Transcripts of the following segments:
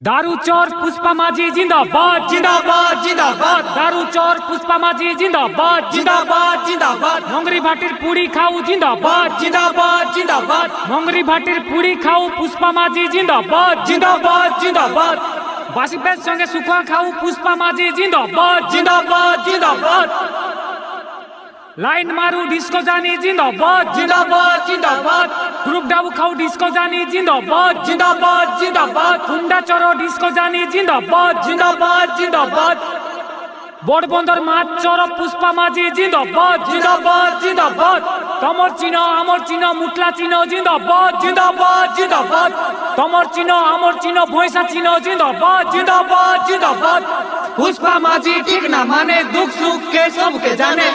दारू चोर पुष्पा माझी जिंदाबाद जिंदाबाद जिंदाबाद दारू चोर पुष्पा माझी जिंदाबाद जिंदाबाद जिंदाबाद मोंगरी भाटीर पुडी खाऊ जिंदाबाद जिंदाबाद जिंदाबाद मोंगरी भाटीर पुडी खाऊ पुष्पा माझी जिंदाबाद जिंदाबाद जिंदाबाद बासी पेट संगे सुखा खाऊ पुष्पा माझी जिंदाबाद जिंदाबाद जिंदाबाद लाइन मारू डिस्को जानी जिंदाबाद जिंदाबाद जिंदाबाद ग्रुप डाबू खाऊ डिस्को जानी जिंदाबाद जिंदाबाद जिंदाबाद हुंडा चोरो डिस्को जानी जिंदाबाद जिंदाबाद जिंदाबाद बोर्ड बंदर मात चोरो पुष्पा माझी जिंदाबाद जिंदाबाद जिंदाबाद तमर चिनो आमर चिनो मुटला चिनो जिंदाबाद जिंदाबाद जिंदाबाद तमर चिनो आमर चिनो भैंसा चिनो जिंदाबाद जिंदाबाद जिंदाबाद पुष्पा माझी ठीक ना माने दुख सुख के सबके जाने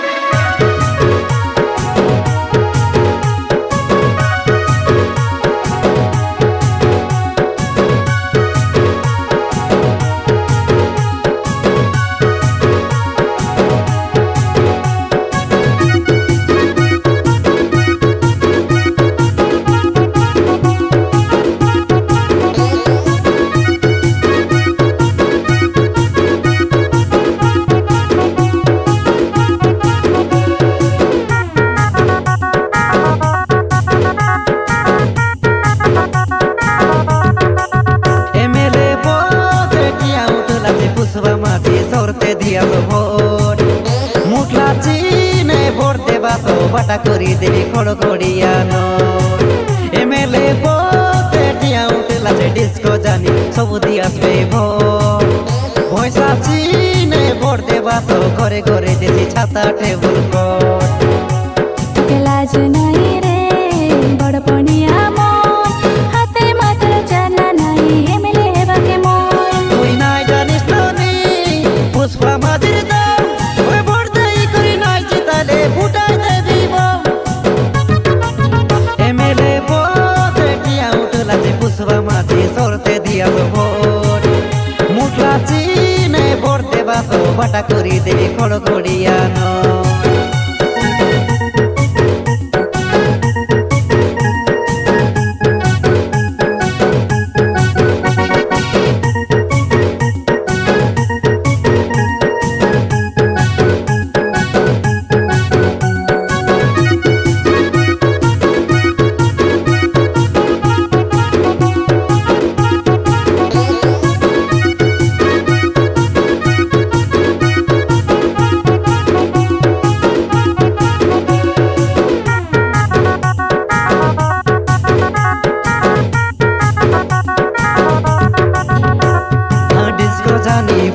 ভোট মুখলা চিনে ভোট দেবা তো বাটা করি দেবি খড়গড়িয়ানো এমএলএ ভোটে টিয়া উঠলা যে ডিস্কো জানি সবু দিয়াছে ভোট পয়সা চিনে ভোট দেবা তো ঘরে ঘরে দিছি ছাতা টেবুল কোট লাজ নাই রে বড় পনিয়া মন হাতে মাত্র জানা নাই এমএলএ হেবাকে মন তুই নাই জানিস নি পুষ্পা মাঝির দাম ওই ভোট দেই করি নাই জিতালে ফুটাই দেবি এমএলএ ভোটে টিয়া উঠলা যে পুষ্পা মাঝি সরতে দিয়া ভোট মুখলা চিনে ভোট দেবা তো বাটা করি দেবি খড়গড়িয়ানো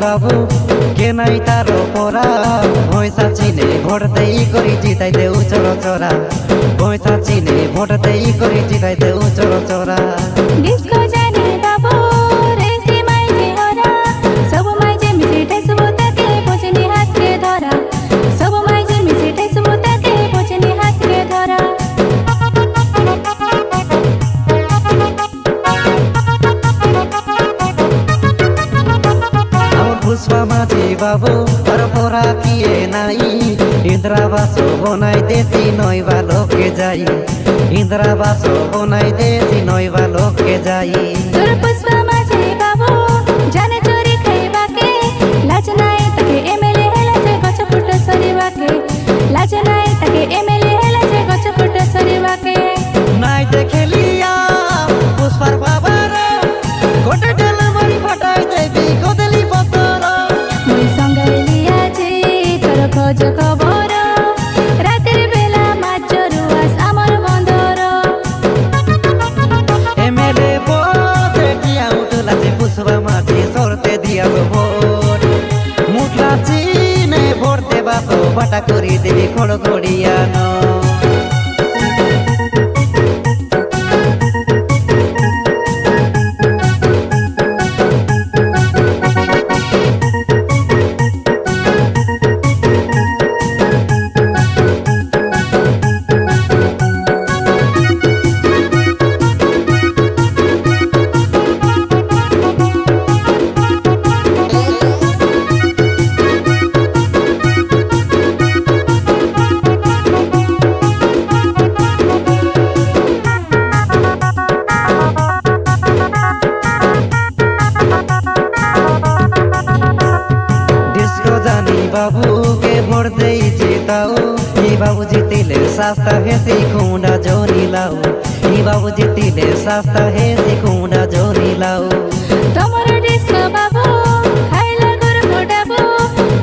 বাবু কে নাই তার পরা পয়সা চিনে ভোট দেই করি জিতাই দেউ চর চরা পয়সা চিনে ভোট দেই করি জিতাই দেউ চর চরা ডিস্কো জানি বাবু রে সিমাই যে হরা সব মাই যে মিছিটে সুবতাকে পছনি হাতে ধরা সব মাই যে মিছিটে সুবতাকে পছনি হাতে ধরা পুষ্পা মাঝি বাবু তার পরা কিয়ে নাই ইন্দ্রাবাস বনাই দেশি নয় বালকে যাই ইন্দ্রাবাস বনাই দেশি নয় বালকে যাই তোর পুষ্পা মাঝি বাবু জানে চোরি খাইবাকে লাজ নাই তাকে এমএলএ হেলা যে গছ ফুট সরিবাকে লাজ নাই তাকে এমএলএ হেলা যে গছ ফুট সরিবাকে নাই দেখলিয়া পুষ্পার বাবার গোটে ডেল মারি ফটাই দেবি গোদলি পতর মুই সঙ্গাইলি আছি তোর খোঁজ খবর রাতের বেলা মাছ রুয়াস আমার বন্দর এমএলএ ভোটে টিয়া উঠলা যে পুষ্পা মাঝি সরতে দিয়া ভোট মুখলা চিনে ভোট দেবা তো বাটা করি দেবি খড়গড়িয়ানো बाबू जितिले सस्ता है सिखुंडा जोनी लाओ ई बाबू जितिले सस्ता है सिखुंडा जोनी लाओ तमर डिस्को बाबू खाइला गुर फोटाबू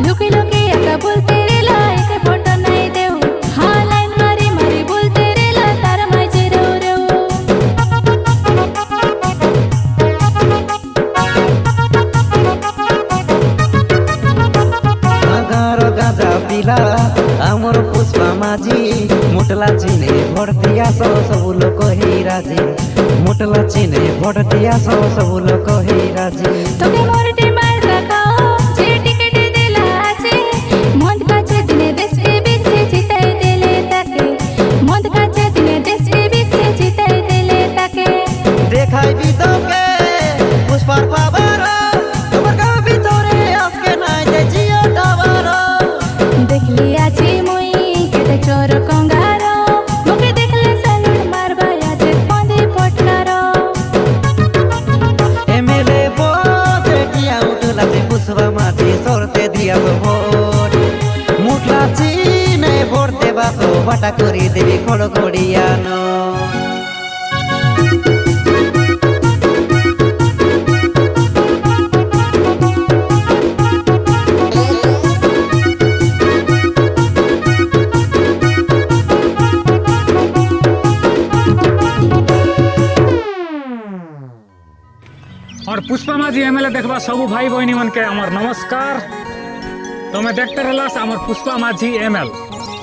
लुकी लुकी एका बोलते रे ला एक फोटो नहीं देऊ हाँ लाइन मारी मारी बोलते रे ला तार माझे रेऊ रेऊ गाँर गाजा पिला आमर पुष्पा माझी मुटला चिने भोट दिया सब लोक हे राजी मुटला चिने भोट दिया सब लोक हे राजी তোকে মোরটি মার রাখাও যে টিকেট দিলা আছে মন্দ কাছে দিনে দেশকে বিছে জিতাই দিলে তাকে মন্দ কাছে দিনে দেশকে বিছে জিতাই দিলে তাকে দেখাই বিতকে পুষ্পার পাবার তোমার গা ভিতরে আজকে নাই যে জিও টাওয়ার দেখলি আছি মুই কেতে চোর কঙ্গার মুখে দেখলে সালুট মারবা আছে পন্দে পটকার এমএলএ ভোটে দিয়া উঠলা যে পুষ্পা মাঝি সরতে দিয়া ভোট মুটলা চিনে ভোট দেবা তো বাটা করে দেবে খড়খড়িয়ানো और पुष्पा माझी एमएलए देखबा सबू भाई बहनी मन के हमार नमस्कार। तुम्हें देखते रहलास हमार पुष्पा माझी एमएल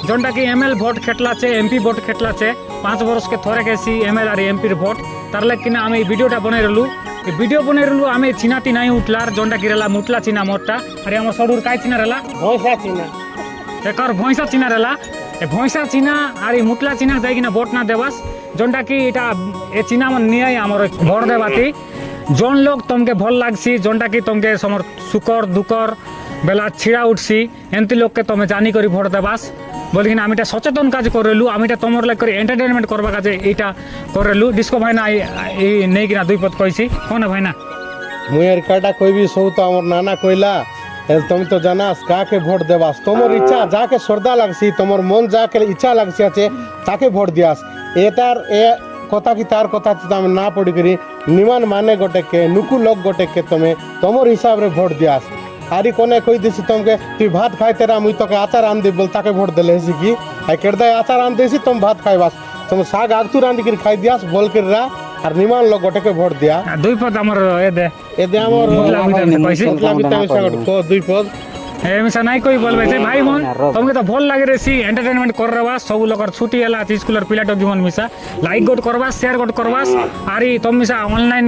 जोनटा कि एमएल भोट खेटला चे एमपी भोट खेटला चे 5 वर्ष के थोड़े गेसी एमएल और एमपी भोट तार लेकिन आम भिडियोटा बने रहलु भिडियो बने रहलु आम चिनाती नहीं उठलार जोनटा कि रहला मुटला चिना मोटा अरे आम सडुर काय चिना रहला भैंसा चिन्ह एकर भैंसा चिना रहला ए भैंसा चिना और मुटला चिना जाइकिना भोट ना देवास जोनटा कि इटा ए चिना मन निय आमर भोट देवाती जोन लोग तुमके भल लागसी जोनटा कि तुमके समर सुकर दुकर बेला छिड़ा उठसी एमती लोग के तुम्हें जानी करी भोट देवास बोलिकिन आम इटा सचेतन काज करेलु आम इटा तुमर लाग करी एंटरटेनमेंट करबा काजे इटा करेलु डिस्को भाईना ए नै किना दुई पद कइसी कोन भाईना मुएर काटा कोई भी सौ तो आमर नाना कोइला तुम तो जानास काके भोट देवास तोमर इच्छा जाके श्रद्धा लागसी तोमर मन जाके इच्छा लागसी আছে তাকে ভোট দিয়াস এটার এ কথা কি তার কথা তুমি না পড়ি করি নিমান মানে গোটেকে নুকু লোক গোটেকে তুমি তোমার হিসাবে ভোট দিয়াস আরি কোনে কই দিছি তোমাকে তুই ভাত খাইতেরা মুই তোকে আচার আন দি বল তাকে ভোট দেলে হেসি কি আই কেডদাই আচার আন দেছি তুমি ভাত খাইবাস তুমি শাক আগতু রান্দি করে খাই দিয়াস বল করিরা আর নিমান লোক গোটেকে ভোট দিয়া দুই পদ আমার এ দে আমার কইছি মুতলা বিতামি সাগর কো দুই পদ एमसा नहीं कोई बोलबे से भाई मन तुमके तो भल लागे रे सी एंटरटेनमेंट कर रहा सब लोग छुट्टी है स्कूल पिला जीवन मिसा लाइक गोट करवा शेयर गोट करवा आरी तुम मिसा ऑनलाइन